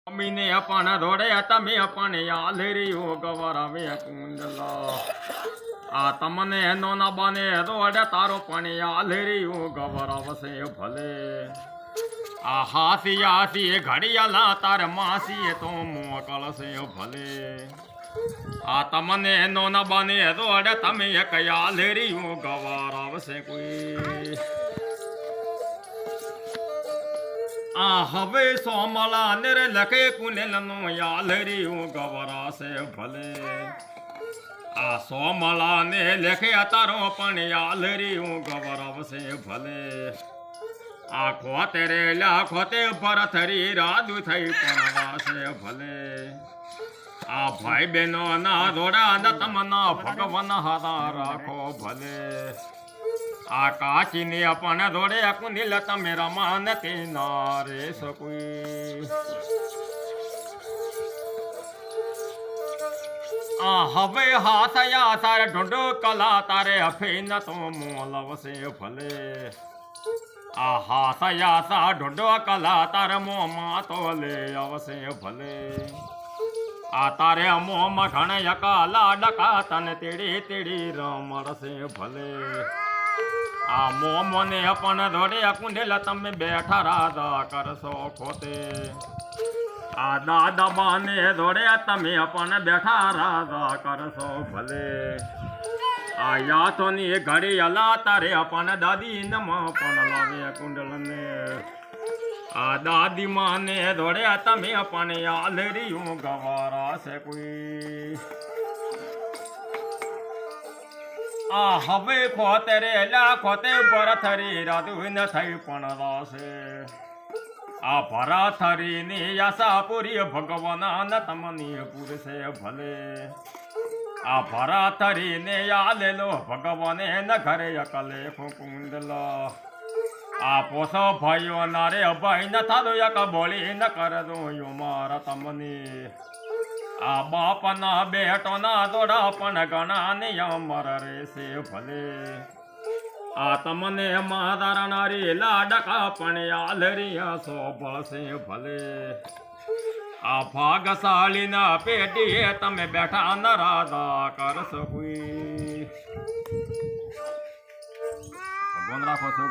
અમીને અપણ રોડે તમે અપણ આલેરીઓ ગવરાવે કુંડલા આ તમને એનો ના બને રોડે તારો પણ આલેરીઓ ગવરાવશે ભલે આ હાસી હાસી ઘડિયાલા તાર માસી તો મોકલશે ભલે આ તમને એનો ના બને રોડે તમે એક આલેરીઓ ગવરાવશે કોઈ આ હવે સોમલા નેર લખે કુનેલનો યાલરીઓ ગવરાશે ભલે આ સોમલા ને લખે તારો પણ યાલરીઓ ગવરાવશે ભલે આ ખોતે રે લાખોતે ભરથરી રાદુ થઈ પણ વાસે ભલે આ ભાઈ બહેનો ના રોડા ન તમના ભગવાન હારા રાખો ભલે આ કાચીને પણ રોડે કુંડીલ તમે રમાન તે નારે સકુઈ આ હવે હાથયા તાર ઢોંડો કલા તારે અફીન તો મોલવશે ભલે આ હાથયા સા ઢોંડો કલા તાર મોમાં તો લે આવશે ભલે આ તારે મોમાં ઘણા કાલા ડકા તને તેડી તેડી રમડશે ભલે આ મોમને પણ રોડે કુંડેલા તમે બેઠા રાજા કરશો ખોતે આ દાદા બાને રોડે તમે પણ બેઠા રાજા કરશો ભલે આ યાથોની ઘડી અલા તારે પણ દાદી નમા પણ લાવે કુંડલને આ દાદી માને રોડે તમે પણ આલરીયું ગવારાશે કોઈ આ હવે ખોતે રે લાખોતે ભરથરી રાધુ ન થઈ પણ રાશે આ ભરથરી ની આશા પૂરી ભગવાન ન તમની પૂરશે ભલે આ ભરથરી ને આલેલો ભગવાને ન ઘરે અકલે કુંડલા આ પોસો ભાઈઓ ના રે ભાઈ ન થાલો એક બોલી ન કરજો યો મારા તમની આ બાપના બેટોના દોડા પણ ગણા ને અમર રેશે ભલે આ તમને મારા નારી લાડકા પણ આલરિયા શોભશે ભલે આ ભાગશાળી ના પેટીએ તમે બેઠા ન રાજા કરશો કોઈ ભગવાન રાખો છો